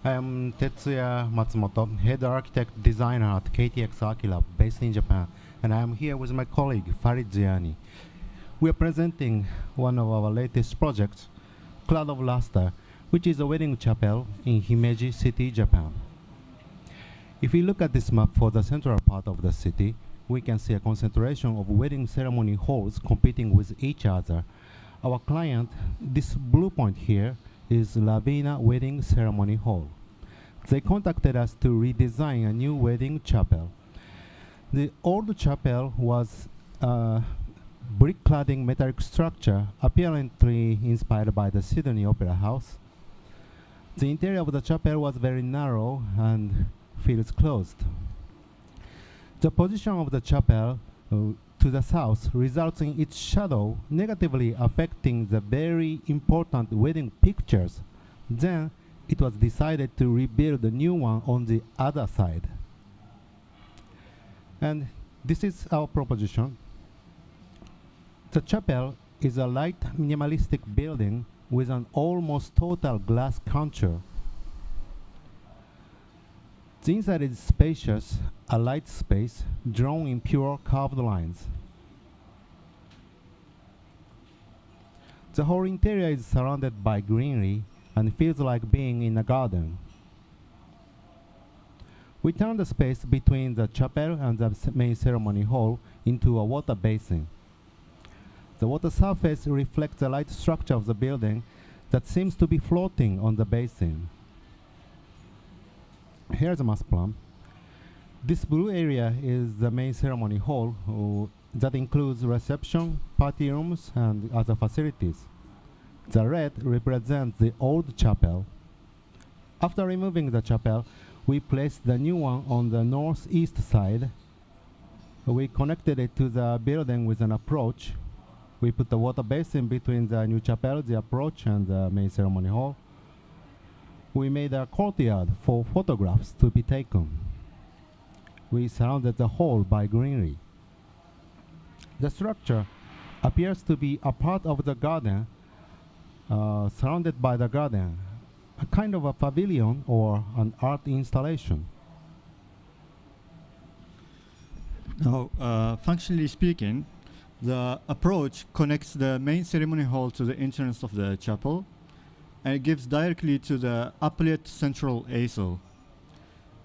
I am Tetsuya Matsumoto, head architect designer at KTX archiLAB based in Japan, and I am here with my colleague Farid Ziani. We are presenting one of our latest projects, Cloud of Luster, which is a wedding chapel in Himeji City, Japan. If we look at this map for the central part of the city, we can see a concentration of wedding ceremony halls competing with each other. Our client, this blue point here, is Lavina Wedding Ceremony Hall. They contacted us to redesign a new wedding chapel. The old chapel was a brick cladding metallic structure apparently inspired by the Sydney Opera House. The interior of the chapel was very narrow and feels closed. The position of the chapel to the south results in its shadow negatively affecting the very important wedding pictures. Then it was decided to rebuild a new one on the other side. And this is our proposition. The chapel is a light minimalistic building with an almost total glass contour. The inside is spacious, a light space drawn in pure curved lines. The whole interior is surrounded by greenery and feels like being in a garden. We turned the space between the chapel and the main ceremony hall into a water basin. The water surface reflects the light structure of the building that seems to be floating on the basin. Here's a master plan. This blue area is the main ceremony hall that includes reception, party rooms, and other facilities. The red represents the old chapel. After removing the chapel, we placed the new one on the northeast side. We connected it to the building with an approach. We put the water basin between the new chapel, the approach, and the main ceremony hall. We made a courtyard for photographs to be taken. We surrounded the hall by greenery. The structure appears to be a part of the garden, surrounded by the garden, a kind of a pavilion or an art installation. Now, functionally speaking, the approach connects the main ceremony hall to the entrance of the chapel, and it gives directly to the uplit central aisle.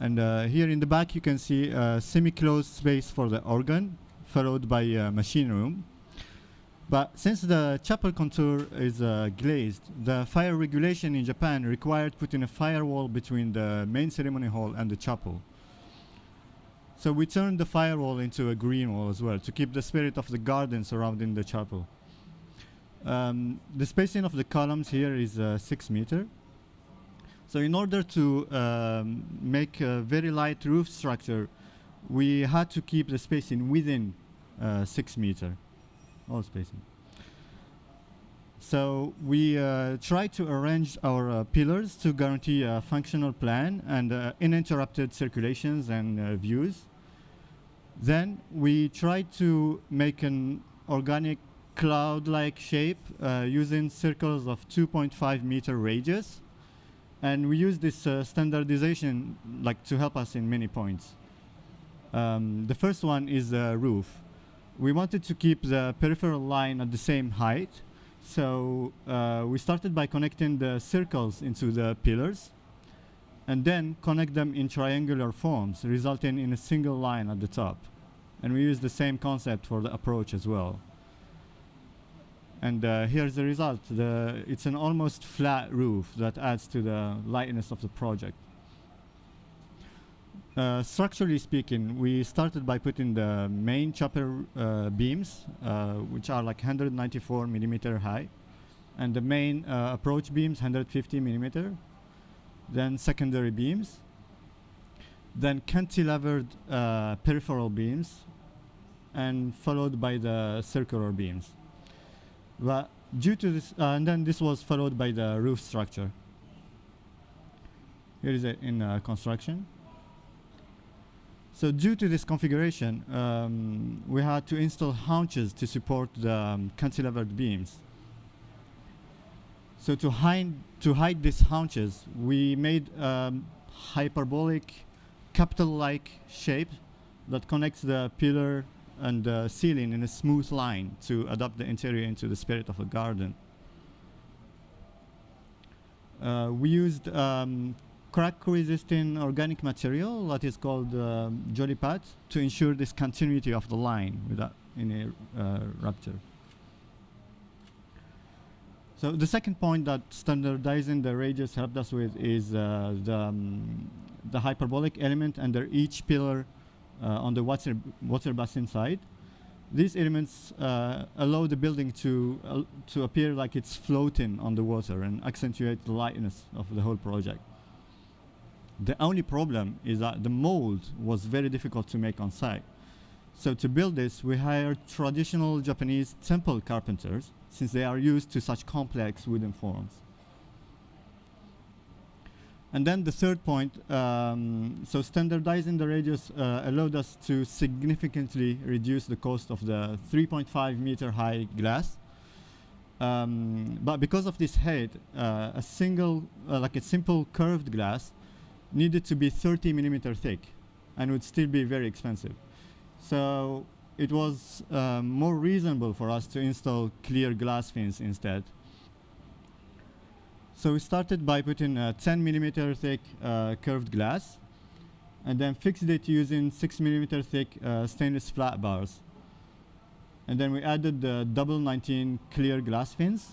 And here in the back you can see a semi-closed space for the organ, followed by a machine room. But since the chapel contour is glazed, the fire regulation in Japan required putting a firewall between the main ceremony hall and the chapel. So we turned the firewall into a green wall as well to keep the spirit of the garden surrounding the chapel. The spacing of the columns here is 6 meters. So in order to make a very light roof structure, we had to keep the spacing within 6 meters, all spacing. So we tried to arrange our pillars to guarantee a functional plan and uninterrupted circulations and views. Then we tried to make an organic cloud-like shape using circles of 2.5 meter radius. And we use this standardization to help us in many points. The first one is the roof. We wanted to keep the peripheral line at the same height. So we started by connecting the circles into the pillars and then connect them in triangular forms, resulting in a single line at the top. And we use the same concept for the approach as well. And here's the result. It's an almost flat roof that adds to the lightness of the project. Structurally speaking, we started by putting the main chapel beams, which are 194 millimeter high, and the main approach beams 150 millimeter, then secondary beams, then cantilevered peripheral beams, and followed by the circular beams. But due to this, and then this was followed by the roof structure. Here is it in construction. So due to this configuration, we had to install haunches to support the cantilevered beams. So to hide these haunches, we made hyperbolic capital-like shape that connects the pillar and the ceiling in a smooth line to adapt the interior into the spirit of a garden. We used crack-resistant organic material that is called Jolipat to ensure this continuity of the line without any rupture. So the second point that standardizing the radius helped us with is the hyperbolic element under each pillar on the water basin side. These elements allow the building to appear like it's floating on the water and accentuate the lightness of the whole project. The only problem is that the mold was very difficult to make on site. So to build this, we hired traditional Japanese temple carpenters, since they are used to such complex wooden forms. And then the third point, so standardizing the radius allowed us to significantly reduce the cost of the 3.5 meter high glass. But because of this height, a simple curved glass needed to be 30 millimeter thick and would still be very expensive. So it was more reasonable for us to install clear glass fins instead. So we started by putting a 10 millimeter thick curved glass, and then fixed it using 6 millimeter thick stainless flat bars. And then we added the double 19 clear glass fins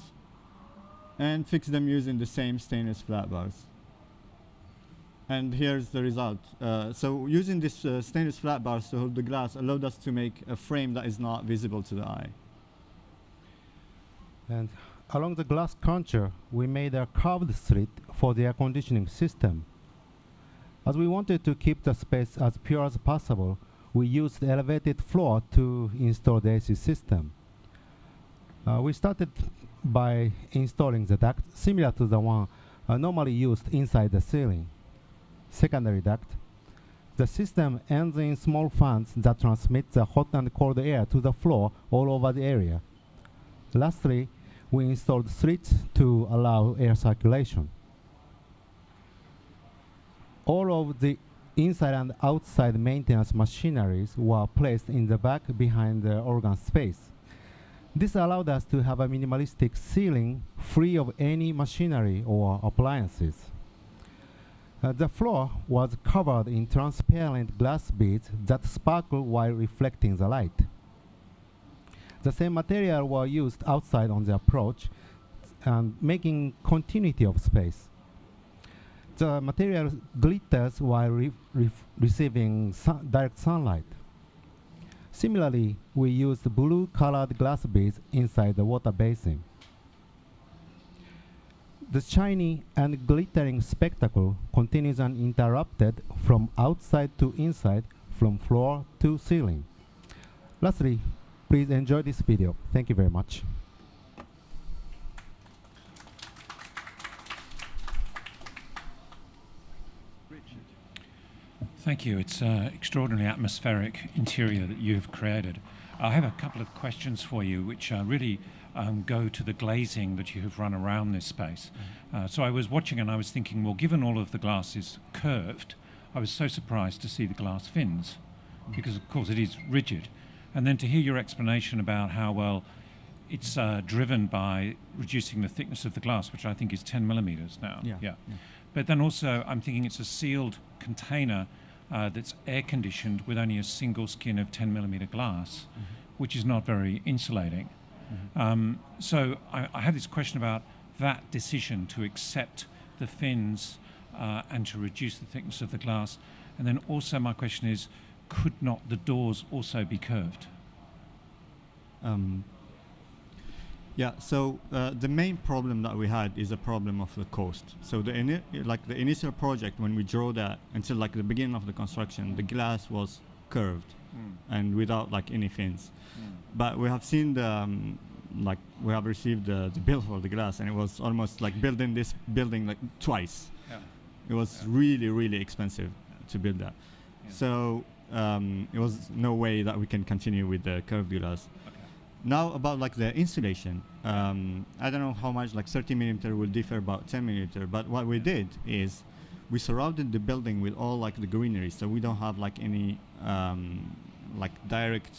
and fixed them using the same stainless flat bars. And here's the result. So using this stainless flat bars to hold the glass allowed us to make a frame that is not visible to the eye. And along the glass contour, we made a curved slit for the air conditioning system. As we wanted to keep the space as pure as possible, we used the elevated floor to install the AC system. We started by installing the duct similar to the one normally used inside the ceiling. Secondary duct. The system ends in small fans that transmit the hot and cold air to the floor all over the area. Lastly, we installed slits to allow air circulation. All of the inside and outside maintenance machineries were placed in the back behind the organ space. This allowed us to have a minimalistic ceiling free of any machinery or appliances. The floor was covered in transparent glass beads that sparkle while reflecting the light. The same material were used outside on the approach, and making continuity of space. The material glitters while receiving direct sunlight. Similarly, we used blue-colored glass beads inside the water basin. The shiny and glittering spectacle continues uninterrupted from outside to inside, from floor to ceiling. Lastly, please enjoy this video. Thank you very much. Thank you. It's an extraordinarily atmospheric interior that you've created. I have a couple of questions for you, which really go to the glazing that you have run around this space. So I was watching and I was thinking, well, given all of the glass is curved, I was so surprised to see the glass fins, because of course it is rigid. And then to hear your explanation about how, well, it's driven by reducing the thickness of the glass, which I think is 10 millimeters now. Yeah. But then also I'm thinking it's a sealed container that's air conditioned with only a single skin of 10 millimeter glass, which is not very insulating. So I have this question about that decision to accept the fins and to reduce the thickness of the glass. And then also my question is, could not the doors also be curved? So the main problem that we had is a problem of the cost. So the initial project, when we drew that until like the beginning of the construction, the glass was curved and without like any fins. But we have seen we have received the bill for the glass, and it was almost like building this building like twice. It was really, really expensive to build that. So it was no way that we can continue with the curved glass. Now about like the insulation, I don't know how much, like 30 millimeter will differ about 10 millimeter, but what we did is we surrounded the building with all like the greenery, so we don't have like any like direct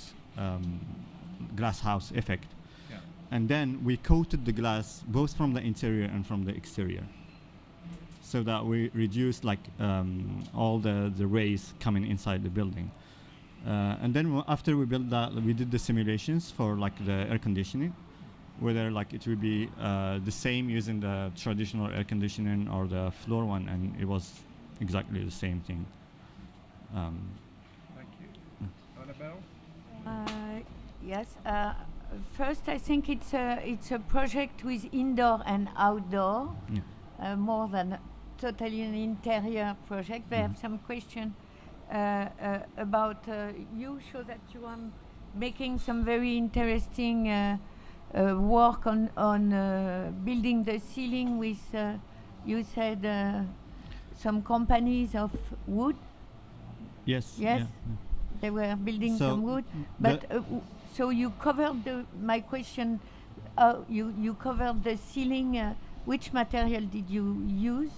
glass house effect. Yeah. And then we coated the glass both from the interior and from the exterior, so that we reduce like all the rays coming inside the building. And then after we built that, we did the simulations for like the air conditioning, whether like it would be the same using the traditional air conditioning or the floor one, and it was exactly the same thing. Thank you. Annabelle? Yes. First, I think it's a project with indoor and outdoor, more than totally an interior project. I have some question about you. Show that you are making some very interesting work on building the ceiling with. You said some companies of wood. Yes. Yes. Yeah. They were building So some wood, but so you covered my question. You covered the ceiling. Which material did you use?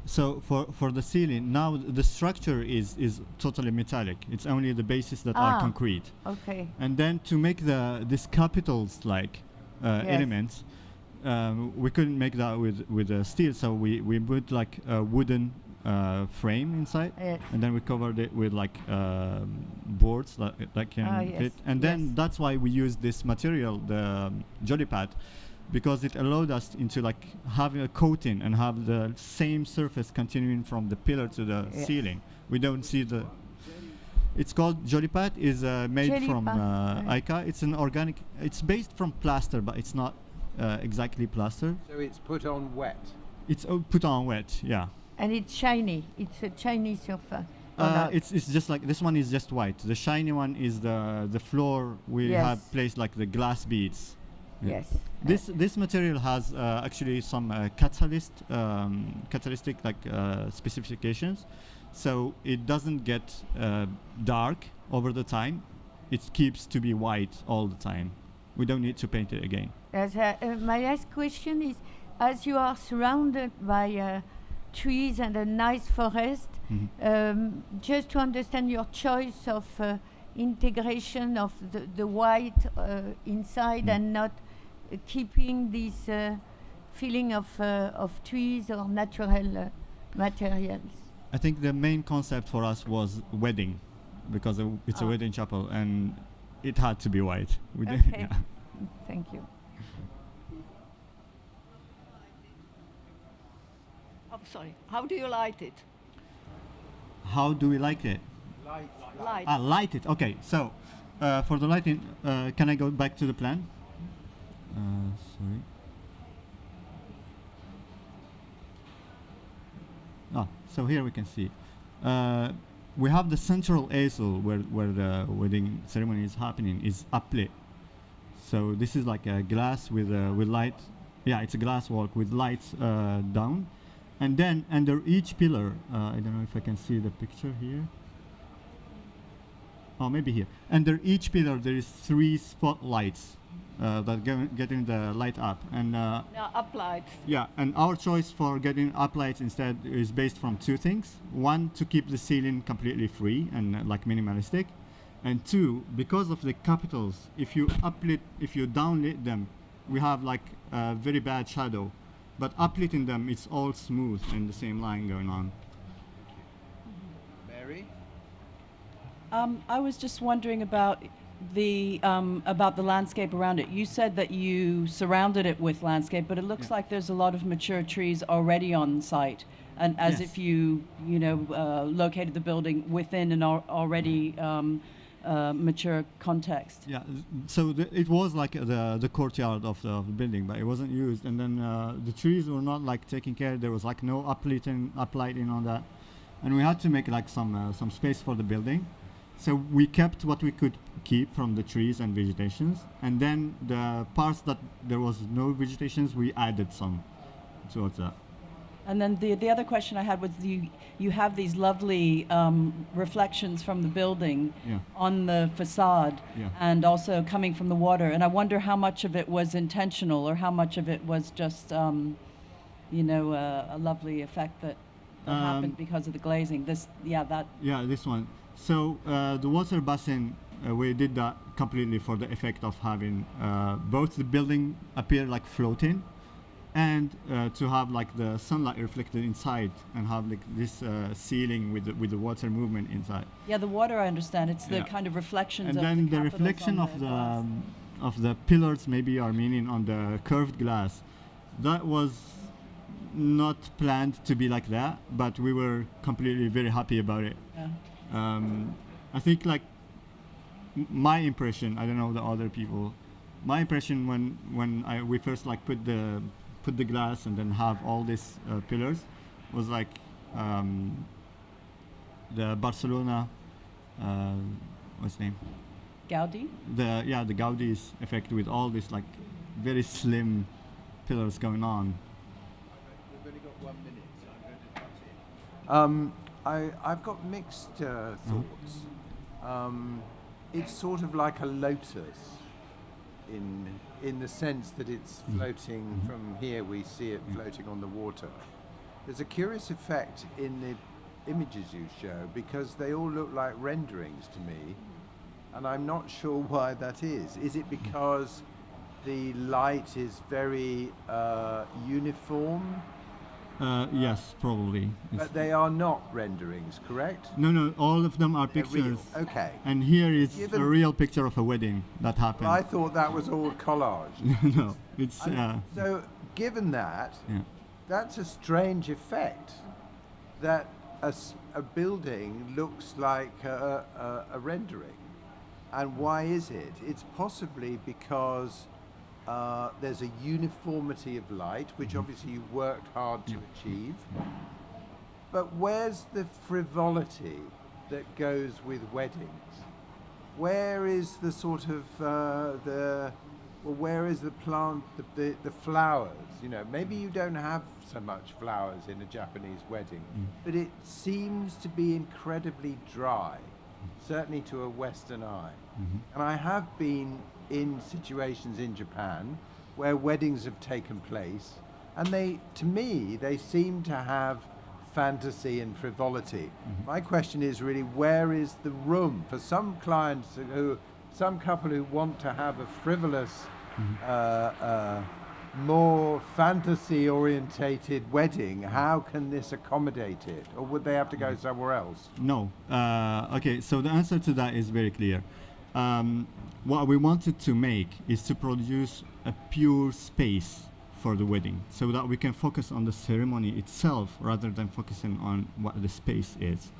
So for the ceiling, now the structure is totally metallic. It's only the bases that are concrete. Okay. And then to make these capitals like elements, we couldn't make that with steel. So we put like a wooden frame inside, and then we covered it with like boards that can fit. And then that's why we use this material, the Jolipad, because it allowed us into like having a coating and have the same surface continuing from the pillar to the ceiling. We don't see the. It's called Jolipad. Is made from ICA. It's an organic. It's based from plaster, but it's not exactly plaster. So it's put on wet. It's put on wet. Yeah. And it's shiny. It's a shiny surface. It's just like this one is just white. The shiny one is the floor. We have placed like the glass beads. Yeah. Yes. This material has actually some catalytic like specifications, so it doesn't get dark over the time. It keeps to be white all the time. We don't need to paint it again. My last question is, as you are surrounded by trees and a nice forest, just to understand your choice of integration of the white inside and not keeping this feeling of trees or natural materials. I think the main concept for us was wedding, because it's a wedding chapel and it had to be white. Okay. Thank you. Oh, sorry. How do you light it? How do we like it? Light. Light it. Okay. So for the lighting, can I go back to the plan? Sorry. So here we can see. We have the central easel where the wedding ceremony is happening is uplit. So this is like a glass with light. Yeah, it's a glass walk with lights down. And then under each pillar, I don't know if I can see the picture here. Oh, maybe here. Under each pillar there is 3 spotlights that getting the light up. And uplight. Yeah, and our choice for getting uplights instead is based from 2 things. 1, to keep the ceiling completely free and like minimalistic. And 2, because of the capitals, if you downlit them, we have like a very bad shadow. But uplitting them, it's all smooth and the same line going on. Mary? I was just wondering about the landscape around it. You said that you surrounded it with landscape, but it looks like there's a lot of mature trees already on site, and as if you located the building within an already mature context. Yeah, so it was like the courtyard of the building, but it wasn't used. And then the trees were not like taken care. There was like no uplighting on that, and we had to make like some space for the building. So we kept what we could keep from the trees and vegetations, and then the parts that there was no vegetations, we added some towards that. And then the other question I had was you have these lovely reflections from the building Yeah. on the facade Yeah. and also coming from the water. And I wonder how much of it was intentional or how much of it was just, a lovely effect that happened because of the glazing. Yeah, this one. So the water basin, we did that completely for the effect of having both the building appear like floating, and to have like the sunlight reflected inside and have like this ceiling with the water movement inside. Yeah, the water, I understand. It's the Yeah. kind of reflections And of then the capitals reflection on of glass. of the pillars, maybe Armenian on the curved glass, that was not planned to be like that, but we were completely very happy about it. Yeah. I think like my impression, I don't know the other people, my impression when we first like put the glass and then have all these pillars was like the Barcelona, what's the name? Gaudi? The Gaudi's effect with all these like very slim pillars going on. We've only got 1 minute, so I'm going to cut in. I've got mixed thoughts. It's sort of like a lotus in the sense that it's floating from here. We see it floating on the water. There's a curious effect in the images you show because they all look like renderings to me, and I'm not sure why that is. Is it because the light is very uniform? Yes, probably. But they are not renderings, correct? No, all of them are They're pictures. real. Okay. And here is Given- a real picture of a wedding that happened. Well, I thought that was all collage. No, it's So, given that, yeah. that's a strange effect that a building looks like a rendering. And why is it? It's possibly because there's a uniformity of light, which obviously you worked hard to achieve. But where's the frivolity that goes with weddings? Where is the sort of where is the plant, the flowers? You know, maybe you don't have so much flowers in a Japanese wedding, but it seems to be incredibly dry, certainly to a Western eye. And I have been in situations in Japan where weddings have taken place, and to me, they seem to have fantasy and frivolity. My question is really, where is the room for some clients some couple who want to have a frivolous, more fantasy orientated wedding? How can this accommodate it? Or would they have to go somewhere else? No. Okay, so the answer to that is very clear. What we wanted to make is to produce a pure space for the wedding so that we can focus on the ceremony itself rather than focusing on what the space is.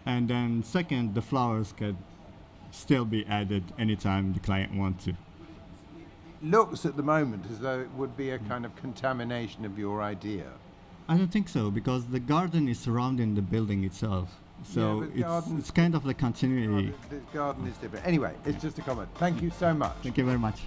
And then second, the flowers could still be added anytime the client wants to. Looks at the moment as though it would be a kind of contamination of your idea. I don't think so, because the garden is surrounding the building itself. So but it's kind of the continuity. The garden is different. Anyway, it's just a comment. Thank you so much. Thank you very much.